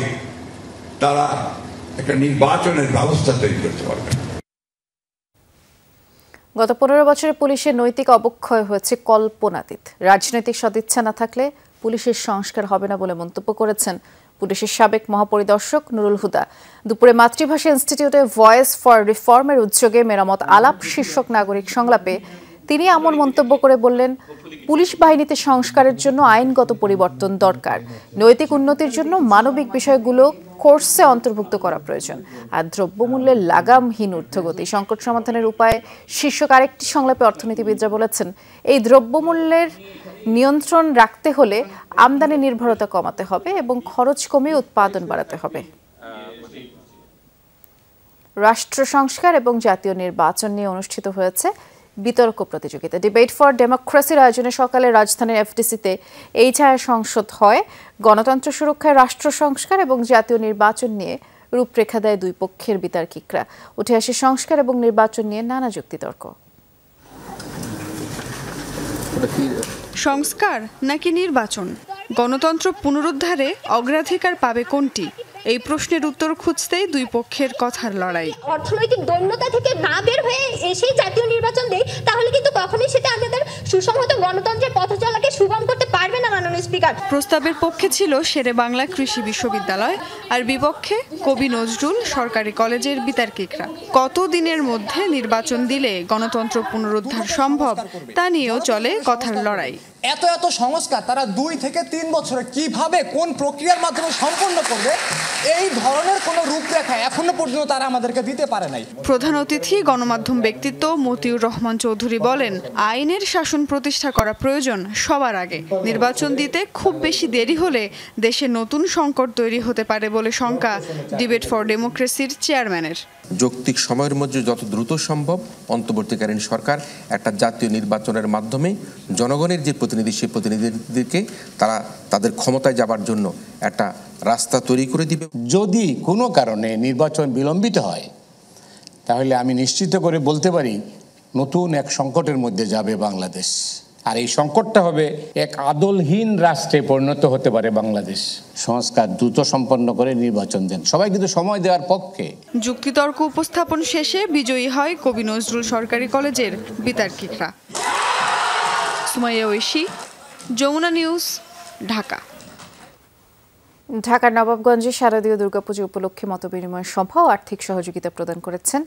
তারা একটা নির্বাচনের ব্যবস্থা তৈরি করতে পারবে। গত 15 বছরে পুলিশের নৈতিক অবক্ষয় হয়েছে কল্পনাতীত। রাজনৈতিক সদিচ্ছা না থাকলে পুলিশের সংস্কার হবে না বলে মন্তব্য করেছেন পুলিশের সাবেক মহাপরিদর্শক নুরুল হুদা। দুপুরে মাতৃভাষা ইনস্টিটিউটে ভয়েস ফর রিফর্মের উদ্যোগে মেরামত আলাপ শীর্ষক নাগরিক সংলাপে তিনি এমন মন্তব্য করে বললেন, পুলিশ বাহিনীতে সংস্কারের জন্য আইনগত পরিবর্তন দরকার। নৈতিক উন্নতির জন্য মানবিক বিষয়গুলো কোর্সে অন্তর্ভুক্ত করা প্রয়োজন। আর দ্রব্যমূল্যের লাগামহীন ঊর্ধ্বগতি সংকট সমাধানের উপায় শীর্ষক আরেকটি সংলাপে অর্থনীতিবিদরা বলেছেন, এই দ্রব্যমূল্যের নিয়ন্ত্রণ রাখতে হলে আমদানি নির্ভরতা কমাতে হবে এবং খরচ কমিয়ে উৎপাদন বাড়াতে হবে। রাষ্ট্র সংস্কার এবং জাতীয় নির্বাচন নিয়ে অনুষ্ঠিত হয়েছে বিতর্ক প্রতিযোগিতা। ডিবেট ফর ডেমোক্রেসির আয়োজনে সকালে রাজধানীর এফডিসিতে এই ছায়া সংসদ হয়। গণতন্ত্র সুরক্ষায় রাষ্ট্র সংস্কার এবং জাতীয় নির্বাচন নিয়ে রূপরেখা দেয় দুই পক্ষের বিতার্কিকরা। উঠে আসে সংস্কার এবং নির্বাচন নিয়ে নানা যুক্তিতর্ক। সংস্কার নাকি নির্বাচন, গণতন্ত্র পুনরুদ্ধারে অগ্রাধিকার পাবে কোনটি? এই প্রশ্নের উত্তর খুঁজতেই দুই পক্ষের কথার লড়াই। অর্থনৈতিক দৈন্যতা থেকে না বের হয়ে এসেই জাতীয় নির্বাচন দেয়, তাহলে কিন্তু কখনোই সেটা আমাদের সুসংহত গণতন্ত্রের পথ চলাকে সুগম করতে পারবে না মাননীয় স্পিকার। প্রস্তাবের পক্ষে ছিল শেরে বাংলা কৃষি বিশ্ববিদ্যালয়, আর বিপক্ষে কবি নজরুল সরকারি কলেজের বিতার্কিকরা। কতদিনের মধ্যে নির্বাচন দিলে গণতন্ত্র পুনরুদ্ধার সম্ভব তা নিয়েও চলে কথার লড়াই। এত সংস্কার তারা 2 থেকে 3 বছরে কিভাবে কোন প্রক্রিয়ার মাধ্যমে সম্পন্ন করবে, এই ধরনের কোনো রূপরেখা এখনো পর্যন্ত তারা আমাদেরকে দিতে পারে নাই। প্রধান অতিথি গণমাধ্যম ব্যক্তিত্ব মতিউর রহমান চৌধুরী বলেন, আইনের শাসন প্রতিষ্ঠা করা প্রয়োজন সবার আগে। নির্বাচন দিতে খুব বেশি দেরি হলে দেশে নতুন সংকট তৈরি হতে পারে বলে শঙ্কা ডিবেট ফর ডেমোক্রেসির চেয়ারম্যানের। যৌক্তিক সময়ের মধ্যে যত দ্রুত সম্ভব অন্তর্বর্তীকালীন সরকার একটা জাতীয় নির্বাচনের মাধ্যমে জনগণের যে প্রতিনিধি, সেই প্রতিনিধিদেরকে তারা তাদের ক্ষমতায় যাবার জন্য একটা রাস্তা তৈরি করে দিবে। যদি কোনো কারণে নির্বাচন বিলম্বিত হয় তাহলে আমি নিশ্চিত করে বলতে পারি নতুন এক সংকটের মধ্যে যাবে বাংলাদেশ। আর এই সংকটটা হবে এক আদলহীন রাষ্ট্রে পরিণত হতে পারে বাংলাদেশ। সংস্কার দ্রুত সম্পন্ন করে নির্বাচন দেন, সবাই কিন্তু সময় দেওয়ার পক্ষে। যুক্তিতর্ক উপস্থাপন শেষে বিজয়ী হয় কবি নজরুল সরকারি কলেজের বিতার্কিকরা। সুমাইয়া ঐশী, যমুনা নিউজ, ঢাকা। ঢাকার নবাবগঞ্জে শারদীয় দুর্গাপুজো উপলক্ষে মতবিনিময় সভা ও আর্থিক সহযোগিতা প্রদান করেছেন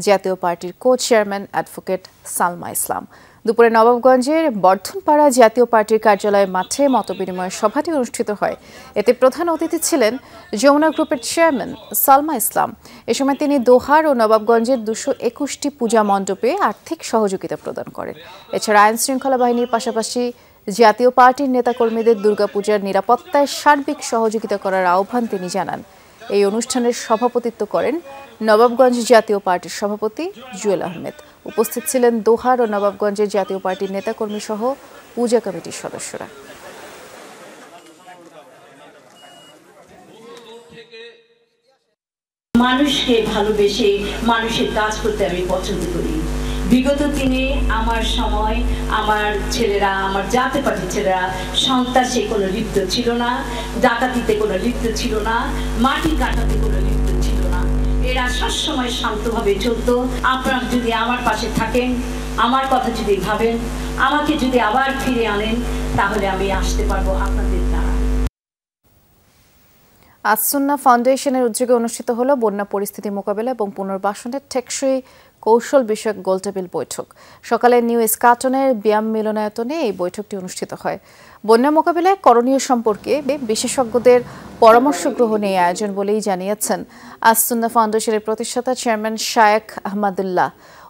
জাতীয় পার্টির কো চেয়ারম্যান অ্যাডভোকেট সালমা ইসলাম। দুপুরে নবাবগঞ্জের বর্ধনপাড়া জাতীয় পার্টির কার্যালয় মাঠে মতবিনিময় সভাটি অনুষ্ঠিত হয়। এতে প্রধান অতিথি ছিলেন যমুনা গ্রুপের চেয়ারম্যান সালমা ইসলাম। এ সময় তিনি দোহার ও নবাবগঞ্জের 221টি পূজা মণ্ডপে আর্থিক সহযোগিতা প্রদান করেন। এছাড়া আইন শৃঙ্খলা বাহিনীর পাশাপাশি জাতীয় পার্টির নেতাকর্মীদের দুর্গাপূজার নিরাপত্তায় সার্বিক সহযোগিতা করার আহ্বান তিনি জানান। এই অনুষ্ঠানের সভাপতিত্ব করেন নবাবগঞ্জ জাতীয় পার্টির সভাপতি জুয়েল আহমেদ। উপস্থিত ছিলেন দোহার ও নবাবগঞ্জের জাতীয় পার্টির নেতাকর্মী সহ পূজা কমিটির সদস্যরা। মানুষকে ভালোবেসে মানুষের কাজ করতে আমি পছন্দ করি। বিগত দিনে আমার সময় আমার ছেলেরা, আমার জাতীয় পার্টির ছেলেরা সন্ত্রাসে কোনো লিপ্ত ছিল না, ডাকাতিতে কোনো লিপ্ত ছিল না, মাটি কাটাতে কোনো লিপ্ত ছিল না। এরা সবসময় শান্তভাবে চলতো। আপনারা যদি আমার পাশে থাকেন, আমার কথা যদি ভাবেন, আমাকে যদি আবার ফিরে আনেন, তাহলে আমি আসতে পারবো আপনাদের দ্বারা। আসুন্না ফাউন্ডেশনের উদ্যোগে অনুষ্ঠিত হলো বন্যা পরিস্থিতি মোকাবেলা এবং পুনর্বাসনের টেকসই কৌশল বিষয়ক গোলটেবিল বৈঠক। সকালে নিউ এসকাটনের ব্যায়াম মিলনায়তনে এই বৈঠকটি অনুষ্ঠিত হয়। বন্যা মোকাবিলায় করণীয় সম্পর্কে বিশেষজ্ঞদের পরামর্শ গ্রহণে এই আয়োজন বলেই জানিয়েছেন আসুন্না ফাউন্ডেশনের প্রতিষ্ঠাতা চেয়ারম্যান শায়েখ আহমদুল্লাহ।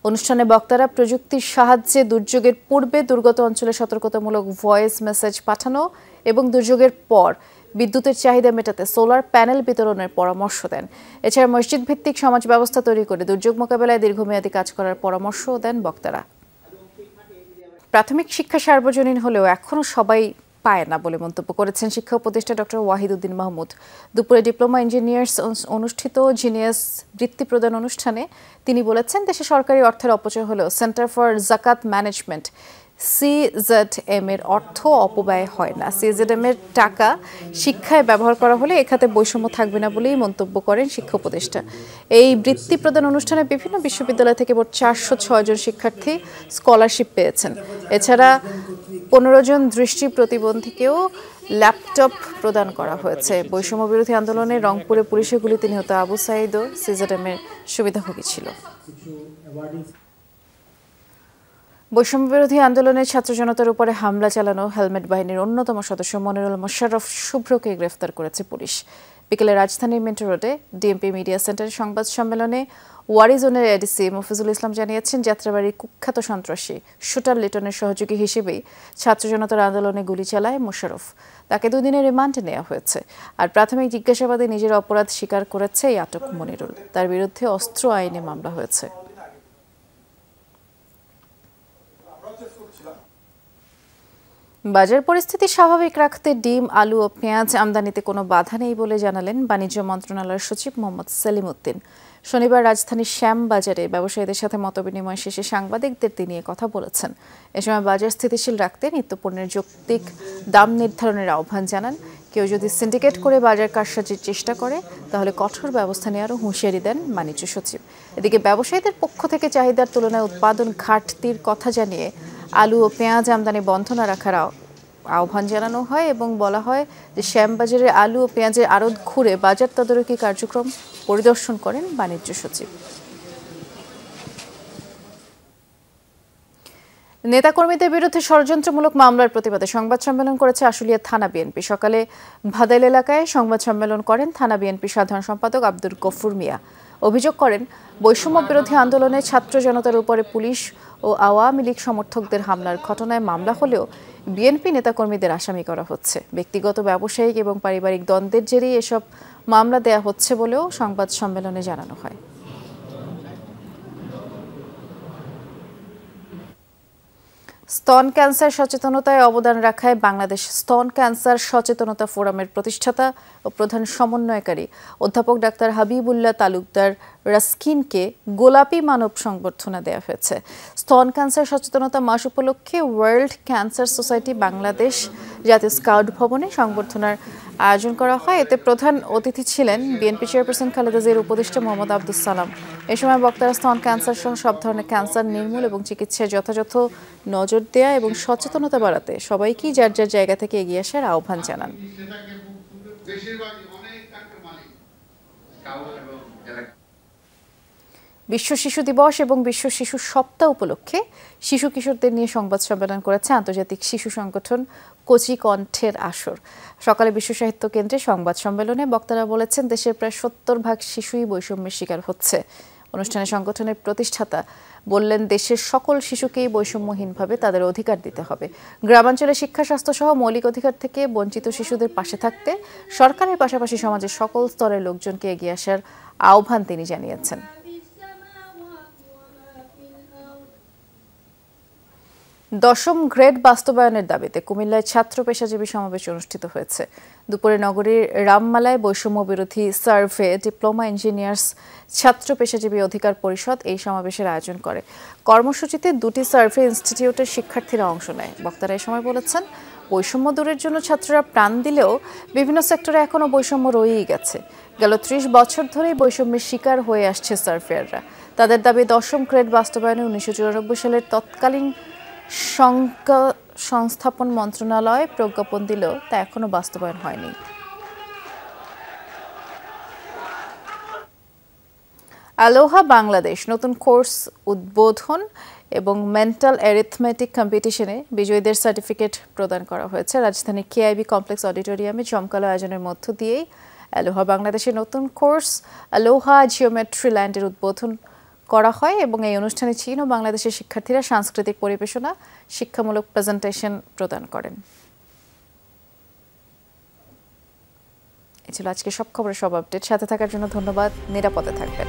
অনুষ্ঠানে বক্তারা প্রযুক্তির সাহায্যে দুর্যোগের পূর্বে দুর্গত অঞ্চলে সতর্কতামূলক ভয়েস মেসেজ পাঠানো এবং দুর্যোগের পর বিদ্যুতের চাহিদা মেটাতে সোলার প্যানেল বিতরণের পরামর্শ দেন। এছাড়া মসজিদ ভিত্তিক সমাজ ব্যবস্থা তৈরি করে দুর্যোগ মোকাবেলায় দীর্ঘমেয়াদী কাজ করার পরামর্শও দেন বক্তারা। প্রাথমিক শিক্ষা সার্বজনীন হলেও এখনও সবাই পায় না বলে মন্তব্য করেছেন শিক্ষা উপদেষ্টা ডক্টর ওয়াহিদুদ্দিন মাহমুদ। দুপুরে ডিপ্লোমা ইঞ্জিনিয়ার্স অনুষ্ঠিত জিনিয়াস বৃত্তি প্রদান অনুষ্ঠানে তিনি বলেছেন, দেশে সরকারি অর্থের অপচয় হলেও সেন্টার ফর জাকাত ম্যানেজমেন্ট CZM এর অর্থ অপব্যয় হয় না। CZM এর টাকা শিক্ষায় ব্যবহার করা হলে এখাতে বৈষম্য থাকবে না বলেই মন্তব্য করেন শিক্ষা উপদেষ্টা। এই বৃত্তি প্রদান অনুষ্ঠানে বিভিন্ন বিশ্ববিদ্যালয় থেকে মোট 406 জন শিক্ষার্থী স্কলারশিপ পেয়েছেন। এছাড়া 15 জন দৃষ্টি প্রতিবন্ধীকেও ল্যাপটপ প্রদান করা হয়েছে। বৈষম্য বিরোধী আন্দোলনে রংপুরে পুলিশের গুলিতে নিহত আবু সাঈদও CZM এর সুবিধাভোগী ছিল। বৈষম্য বিরোধী আন্দোলনের ছাত্র জনতার উপরে হামলা চালানো হেলমেট বাহিনীর অন্যতম সদস্য মনিরুল মোশাররফ শুভ্রকে গ্রেফতার করেছে পুলিশ। বিকেলে রাজধানীর মিন্টো রোডে ডিএমপি মিডিয়া সেন্টারে সংবাদ সম্মেলনে ওয়ারি জোনের এডিসি মফিজুল ইসলাম জানিয়েছেন, যাত্রাবাড়ির কুখ্যাত সন্ত্রাসী শুটার লিটনের সহযোগী হিসেবেই ছাত্র জনতার আন্দোলনে গুলি চালায় মোশাররফ। তাকে 2 দিনের রিমান্ডে নেওয়া হয়েছে। আর প্রাথমিক জিজ্ঞাসাবাদে নিজের অপরাধ স্বীকার করেছে এই আটক মনিরুল। তার বিরুদ্ধে অস্ত্র আইনে মামলা হয়েছে। বাজার পরিস্থিতি স্বাভাবিক রাখতে ডিম, আলু ও পেঁয়াজ আমদানিতে কোনো বাধা নেই বলে জানালেন বাণিজ্য মন্ত্রণালয়ের সচিব মোহাম্মদ সেলিম উদ্দিন। শনিবার রাজধানীর শ্যামবাজারে ব্যবসায়ীদের সাথে মতবিনিময় শেষে সাংবাদিকদের তিনি কথা বলেছেন। এ সময় বাজার স্থিতিশীল রাখতে নিত্যপণ্যের যৌক্তিক দাম নির্ধারণের আহ্বান জানান। কেউ যদি সিন্ডিকেট করে বাজার কারসাজির চেষ্টা করে তাহলে কঠোর ব্যবস্থা নেওয়ারও হুঁশিয়ারি দেন বাণিজ্য সচিব। এদিকে ব্যবসায়ীদের পক্ষ থেকে চাহিদার তুলনায় উৎপাদন ঘাটতির কথা জানিয়ে আলু ও পেঁয়াজ আমদানি বন্ধ না রাখার আহ্বান জানানো হয় এবং বলা হয় যে শ্যামবাজারে আলু ও পেঁয়াজের আড়ত ঘুরে বাজার তদারকি কার্যক্রম পরিদর্শন করেন বাণিজ্য সচিব। নেতাকর্মীদের বিরুদ্ধে ষড়যন্ত্রমূলক মামলার প্রতিবাদে সংবাদ সম্মেলন করেছে আশুলিয়া থানা বিএনপি। সকালে ভাদাইল এলাকায় সংবাদ সম্মেলন করেন থানা বিএনপি সাধারণ সম্পাদক আব্দুল গফুর মিয়া। অভিযোগ করেন, বৈষম্য বিরোধী আন্দোলনে ছাত্র জনতার উপরে পুলিশ ও আওয়ামী লীগ সমর্থকদের হামলার ঘটনায় মামলা হলেও বিএনপি নেতাকর্মীদের আসামি করা হচ্ছে। ব্যক্তিগত, ব্যবসায়িক এবং পারিবারিক দ্বন্দ্বের জেরেই এসব মামলা দেয়া হচ্ছে বলেও সংবাদ সম্মেলনে জানানো হয়। স্তন ক্যান্সার সচেতনতায় অবদান রাখায় বাংলাদেশ স্তন ক্যান্সার সচেতনতা ফোরামের প্রতিষ্ঠাতা ও প্রধান সমন্বয়কারী অধ্যাপক ডাক্তার হাবিবুল্লাহ তালুকদার রাস্কিনকে গোলাপি মানব সংবর্ধনা দেওয়া হয়েছে। স্তন ক্যান্সার সচেতনতা মাস উপলক্ষে ওয়ার্ল্ড ক্যান্সার সোসাইটি বাংলাদেশ জাতীয় স্কাউট ভবনে সংবর্ধনার আয়োজন করা হয়। এতে প্রধান অতিথি ছিলেন বিএনপি চেয়ারপারসন খালেদা জিয়ার উপদেষ্টা মোহাম্মদ আব্দুস সালাম। এ সময় বক্তারা স্তন ক্যান্সার সহ সব ধরনের ক্যান্সার নির্মূল এবং চিকিৎসায় যথাযথ নজর দেয়া এবং সচেতনতা বাড়াতে সবাইকেই যার যার জায়গা থেকে এগিয়ে আসার আহ্বান জানান। বিশ্ব শিশু দিবস এবং বিশ্ব শিশু সপ্তাহ উপলক্ষে শিশু কিশোরদের নিয়ে সংবাদ সম্মেলন করেছে আন্তর্জাতিক শিশু সংগঠন কোচি কণ্ঠের আসর। সকালে বিশ্ব সাহিত্য কেন্দ্রে সংবাদ সম্মেলনে বক্তারা বলেছেন, দেশের প্রায় 70% শিশুই বৈষম্যের শিকার হচ্ছে। অনুষ্ঠানে সংগঠনের প্রতিষ্ঠাতা বললেন, দেশের সকল শিশুকেই বৈষম্যহীনভাবে তাদের অধিকার দিতে হবে। গ্রামাঞ্চলে শিক্ষা, স্বাস্থ্য সহ মৌলিক অধিকার থেকে বঞ্চিত শিশুদের পাশে থাকতে সরকারের পাশাপাশি সমাজের সকল স্তরের লোকজনকে এগিয়ে আসার আহ্বান তিনি জানিয়েছেন। দশম গ্রেড বাস্তবায়নের দাবিতে কুমিল্লায় ছাত্র পেশাজীবী সমাবেশ অনুষ্ঠিত হয়েছে। দুপুরে নগরীর রামমালায় বৈষম্য বিরোধী সার্ভে ডিপ্লোমা ইঞ্জিনিয়ার্স ছাত্র পেশাজীবী অধিকার পরিষদ এই সমাবেশের আয়োজন করে। কর্মসূচিতে 2টি সার্ভে ইনস্টিটিউটের শিক্ষার্থীরা অংশ নেয়। বক্তারা এই সময় বলেছেন, বৈষম্য দূরের জন্য ছাত্ররা প্রাণ দিলেও বিভিন্ন সেক্টরে এখনও বৈষম্য রয়েই গেছে। গেল 30 বছর ধরেই বৈষম্যের শিকার হয়ে আসছে সার্ভেয়াররা। তাদের দাবি, দশম গ্রেড বাস্তবায়নে 1994 সালের তৎকালীন সংস্থাপন মন্ত্রণালয় প্রজ্ঞাপন দিলেও তা এখনো বাস্তবায়ন হয়নি। আলোহা বাংলাদেশ নতুন কোর্স উদ্বোধন এবং মেন্টাল অ্যারিথমেটিক কম্পিটিশনে বিজয়ীদের সার্টিফিকেট প্রদান করা হয়েছে। রাজধানীর কেআইবি কমপ্লেক্স অডিটোরিয়ামে জমকালো আয়োজনের মধ্য দিয়েই আলোহা বাংলাদেশের নতুন কোর্স আলোহা জিওমেট্রি ল্যান্ডের উদ্বোধন করা হয় এবং এই অনুষ্ঠানে চীন ও বাংলাদেশের শিক্ষার্থীরা সাংস্কৃতিক পরিবেশনা, শিক্ষামূলক প্রেজেন্টেশন প্রদান করেন। এই ছিল আজকে সব খবরের সব আপডেট। সাথে থাকার জন্য ধন্যবাদ। নিরাপদে থাকবেন।